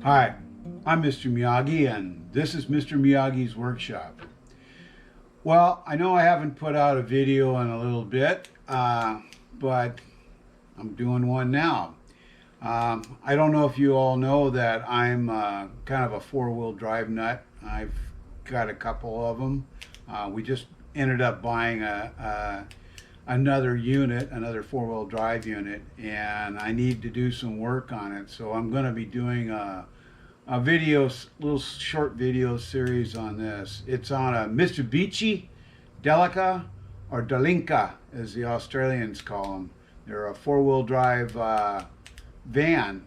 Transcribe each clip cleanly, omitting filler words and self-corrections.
Hi, I'm Mr. Miyagi, and this is Mr. Miyagi's Workshop. Well, I know I haven't put out a video in a little bit, but I'm doing one now. I don't know if you all know that I'm kind of a four-wheel drive nut. I've got a couple of them. We just ended up buying another unit, another four-wheel drive unit, and I need to do some work on it. So I'm going to be doing a little short video series on this. It's on a Mitsubishi Delica, or Delica as the Australians call them. They're a four-wheel drive van,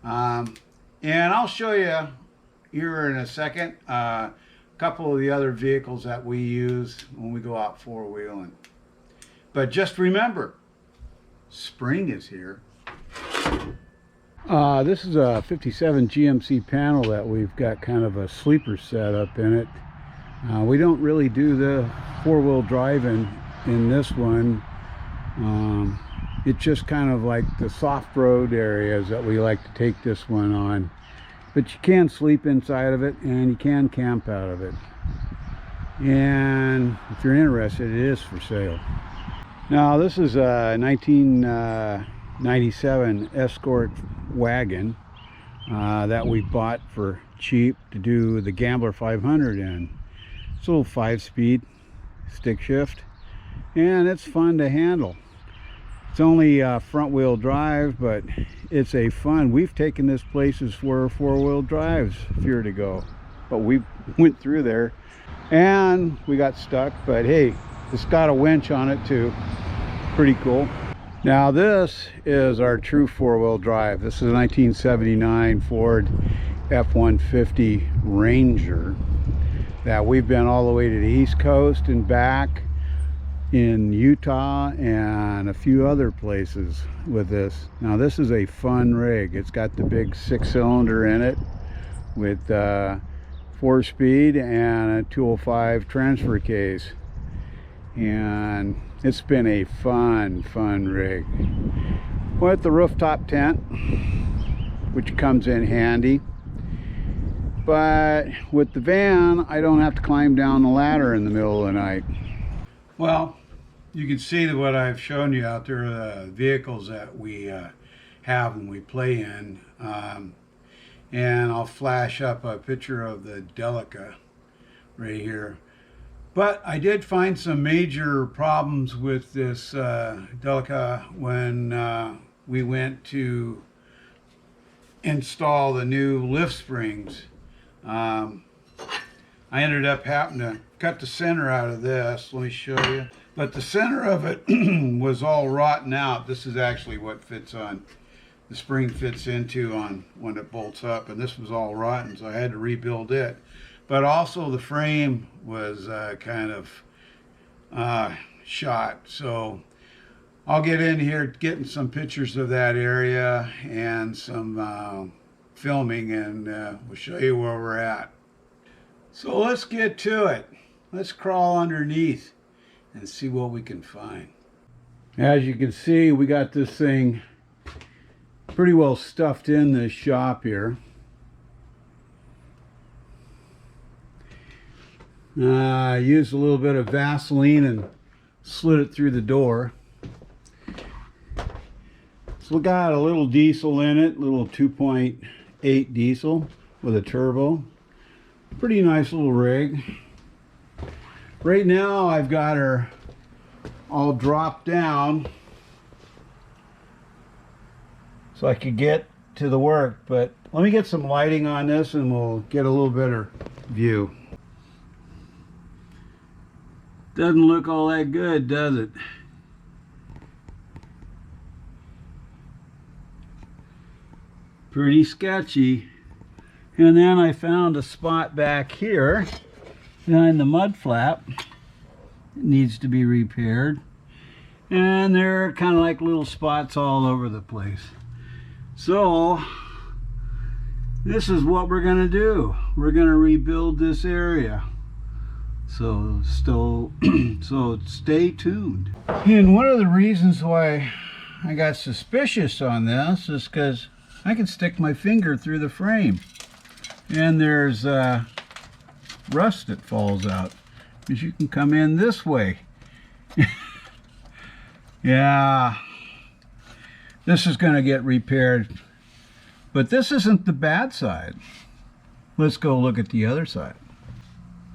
and I'll show you here in a second a couple of the other vehicles that we use when we go out four-wheeling. But just remember, spring is here. This is a 57 GMC panel that we've got kind of a sleeper setup in it. We don't really do the four-wheel drive in this one. It's just kind of like the soft road areas that we like to take this one on. But you can sleep inside of it and you can camp out of it. And if you're interested, it is for sale. Now this is a 1997 Escort Wagon that we bought for cheap to do the Gambler 500 in. It's a little 5-speed stick shift, and it's fun to handle. It's only front wheel drive, but it's a fun. We've taken this places where four-wheel drives fear to go, but we went through there and we got stuck. But hey, it's got a winch on it too. Pretty cool. Now this is our true four-wheel drive. This is a 1979 Ford F-150 Ranger that we've been all the way to the East Coast and back in Utah and a few other places with this. Now this is a fun rig. It's got the big 6-cylinder in it with 4-speed and a 205 transfer case. And it's been a fun rig with the rooftop tent, which comes in handy. But with the van, I don't have to climb down the ladder in the middle of the night. Well, you can see that what I've shown you out there are the vehicles that we have when we play in. And I'll flash up a picture of the Delica right here. But I did find some major problems with this Delica when we went to install the new lift springs. I ended up having to cut the center out of this. Let me show you. But the center of it was all rotten out. This is actually what fits on. The spring fits into on when it bolts up, and this was all rotten, so I had to rebuild it. But also the frame was kind of shot. So I'll get in here getting some pictures of that area and some filming, and we'll show you where we're at. So let's get to it. Let's crawl underneath and see what we can find. As you can see, we got this thing pretty well stuffed in this shop here. I used a little bit of Vaseline and slid it through the door. So we got a little diesel in it, little 2.8 diesel with a turbo. Pretty nice little rig. Right now I've got her all dropped down so I could get to the work, but let me get some lighting on this and we'll get a little better view. Doesn't look all that good, does it? Pretty sketchy. And then I found a spot back here behind the mud flap. It needs to be repaired. And there are kind of like little spots all over the place. So this is what we're going to do. We're going to rebuild this area. So stay tuned. And one of the reasons why I got suspicious on this is because I can stick my finger through the frame. And there's rust that falls out, because you can come in this way. Yeah, this is going to get repaired, but this isn't the bad side. Let's go look at the other side.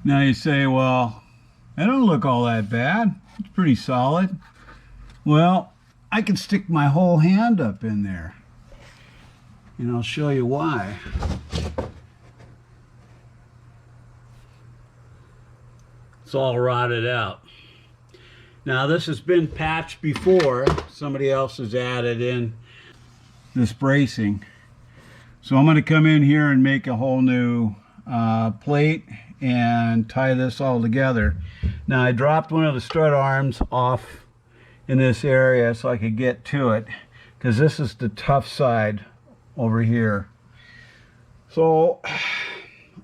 Now you say, well, that don't look all that bad. It's pretty solid. Well, I can stick my whole hand up in there, and I'll show you why. It's all rotted out. Now this has been patched before. Somebody else has added in this bracing. So I'm going to come in here and make a whole new plate and tie this all together. Now I dropped one of the strut arms off in this area so I could get to it, because this is the tough side over here. So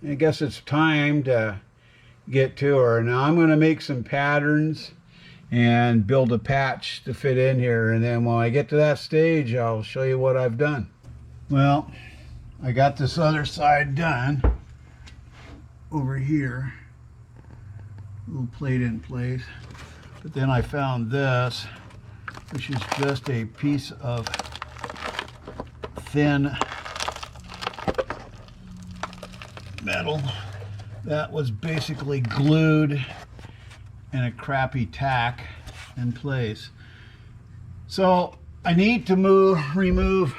I guess it's time to get to her. Now I'm going to make some patterns and build a patch to fit in here, and then when I get to that stage I'll show you what I've done. Well, I got this other side done over here, little plate in place, but then I found this, which is just a piece of thin metal that was basically glued in a crappy tack in place. So I need to remove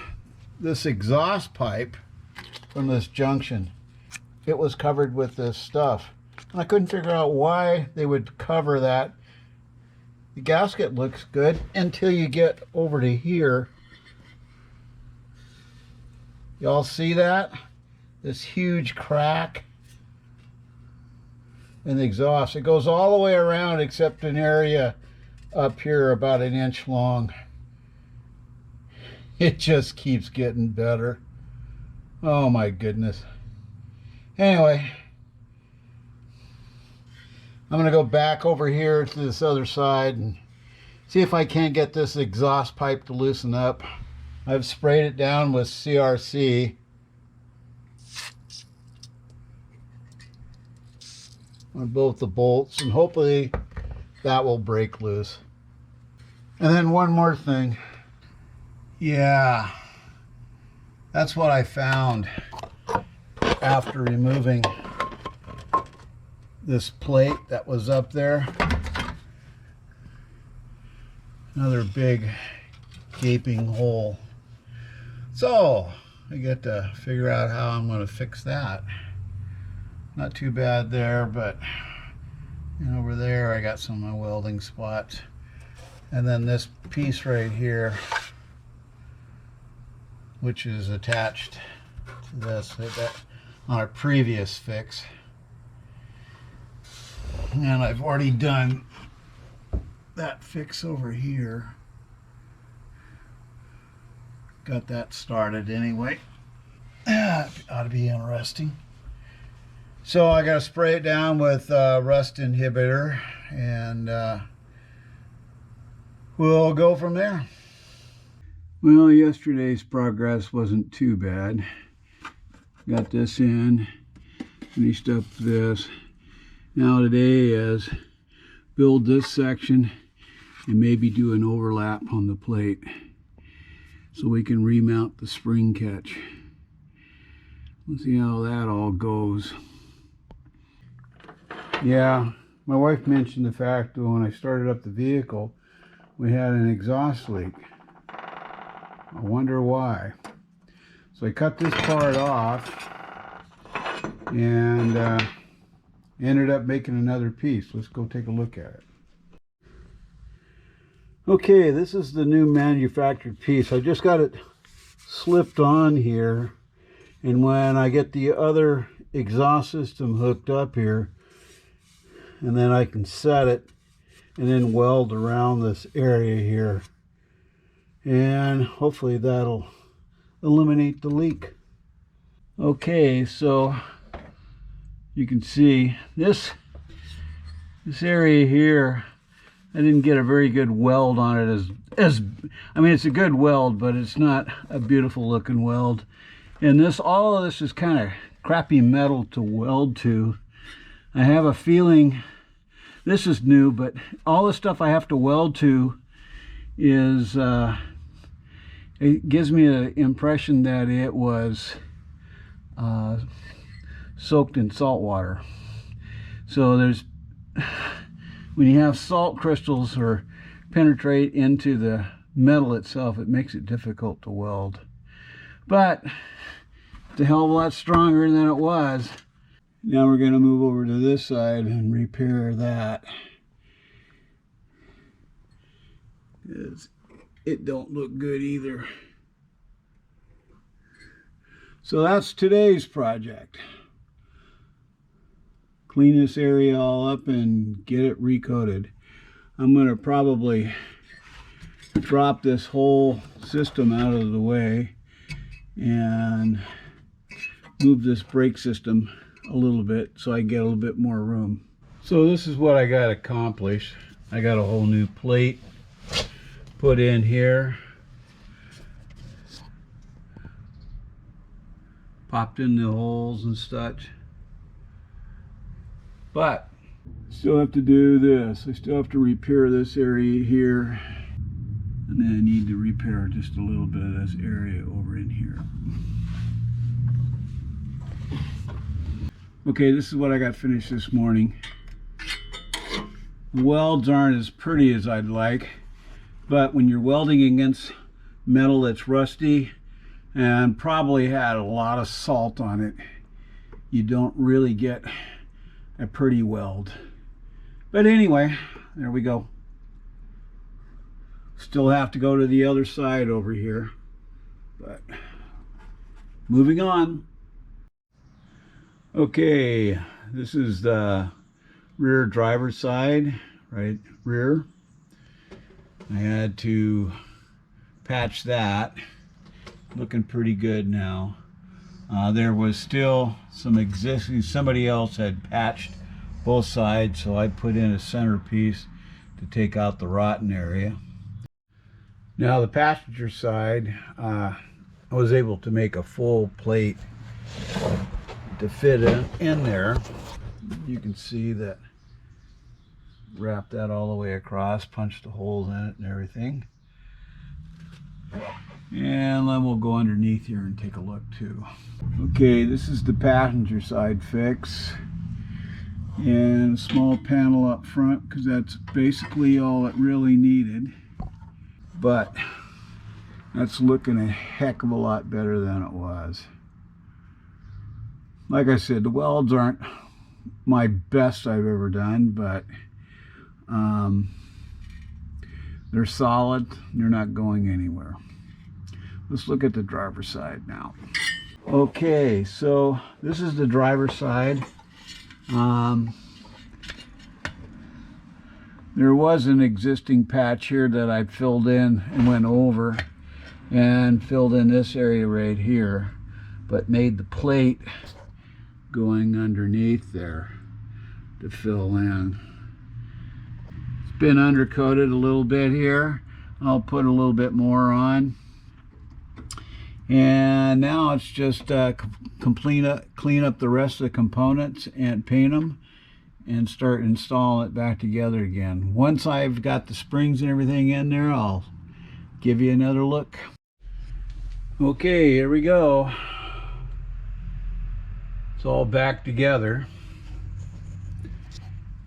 this exhaust pipe from this junction. It was covered with this stuff, and I couldn't figure out why they would cover that. The gasket looks good until you get over to here. Y'all see that? This huge crack in the exhaust. It goes all the way around except an area up here about 1 inch long. It just keeps getting better. Oh my goodness. Anyway, I'm going to go back over here to this other side and see if I can't get this exhaust pipe to loosen up. I've sprayed it down with CRC. On both the bolts, and hopefully that will break loose. And then one more thing. Yeah, that's what I found after removing this plate that was up there. Another big gaping hole. So I get to figure out how I'm going to fix that. Not too bad there, but and over there I got some of my welding spots. And then this piece right here, which is attached to this on a previous fix. And I've already done that fix over here. Got that started anyway. That ought to be interesting. So I got to spray it down with rust inhibitor, and we'll go from there. Well, yesterday's progress wasn't too bad. Got this in, finished up this. Now today is build this section and maybe do an overlap on the plate so we can remount the spring catch. Let's see how that all goes. Yeah, my wife mentioned the fact that when I started up the vehicle, we had an exhaust leak. I wonder why. So I cut this part off and ended up making another piece. Let's go take a look at it. Okay, this is the new manufactured piece. I just got it slipped on here, and when I get the other exhaust system hooked up here, and then I can set it and then weld around this area here, and hopefully that'll eliminate the leak. Okay, so you can see this area here, I didn't get a very good weld on it I mean, it's a good weld, but it's not a beautiful looking weld. And all of this is kind of crappy metal to weld to. I have a feeling, this is new, but all the stuff I have to weld to is, it gives me an impression that it was soaked in salt water. So when you have salt crystals or penetrate into the metal itself, it makes it difficult to weld. But it's a hell of a lot stronger than it was. Now we're going to move over to this side and repair that. It don't look good either. So that's today's project. Clean this area all up and get it recoated. I'm going to probably drop this whole system out of the way and move this brake system a little bit so I get a little bit more room. So this is what I got accomplished. I got a whole new plate put in here, popped in the holes and such. But still have to do this. I still have to repair this area here, and then I need to repair just a little bit of this area over in here. Okay, this is what I got finished this morning. The welds aren't as pretty as I'd like, but when you're welding against metal that's rusty and probably had a lot of salt on it, you don't really get a pretty weld. But anyway, there we go. Still have to go to the other side over here, but moving on. Okay, this is the rear driver's side, right rear. I had to patch that. Looking pretty good now. There was still some existing, somebody else had patched both sides, so I put in a centerpiece to take out the rotten area. Now the passenger side, I was able to make a full plate to fit in there. You can see that, wrap that all the way across, punched the holes in it and everything. And then we'll go underneath here and take a look too. Okay, this is the passenger side fix. And a small panel up front, because that's basically all it really needed. But that's looking a heck of a lot better than it was. Like I said, the welds aren't my best I've ever done, but they're solid. They're not going anywhere. Let's look at the driver's side now. Okay, so this is the driver's side. There was an existing patch here that I filled in and went over and filled in this area right here, but made the plate going underneath there to fill in. It's been undercoated a little bit here. I'll put a little bit more on. And now it's just clean up the rest of the components and paint them and start installing it back together again. Once I've got the springs and everything in there, I'll give you another look. Okay, here we go. It's all back together.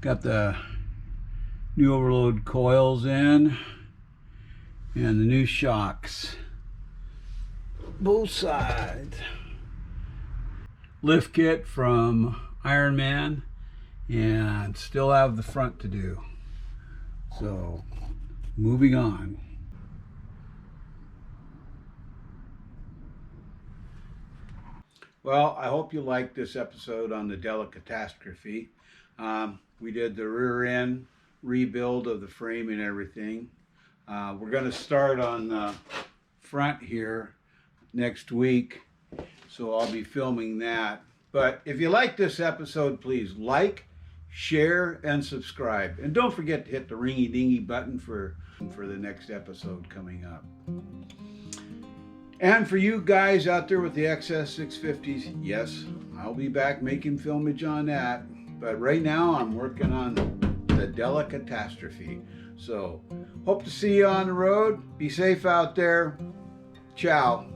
Got the new overload coils in and the new shocks. Both sides. Lift kit from Iron Man, and still have the front to do. So, moving on. Well, I hope you liked this episode on the Delicatastrophe. We did the rear end rebuild of the frame and everything. We're going to start on the front here next week, so I'll be filming that. But if you like this episode, please like, share, and subscribe. And don't forget to hit the ringy dingy button for the next episode coming up. And for you guys out there with the XS 650s, yes, I'll be back making filmage on that. But right now I'm working on the Delicatastrophe. So hope to see you on the road. Be safe out there. Ciao.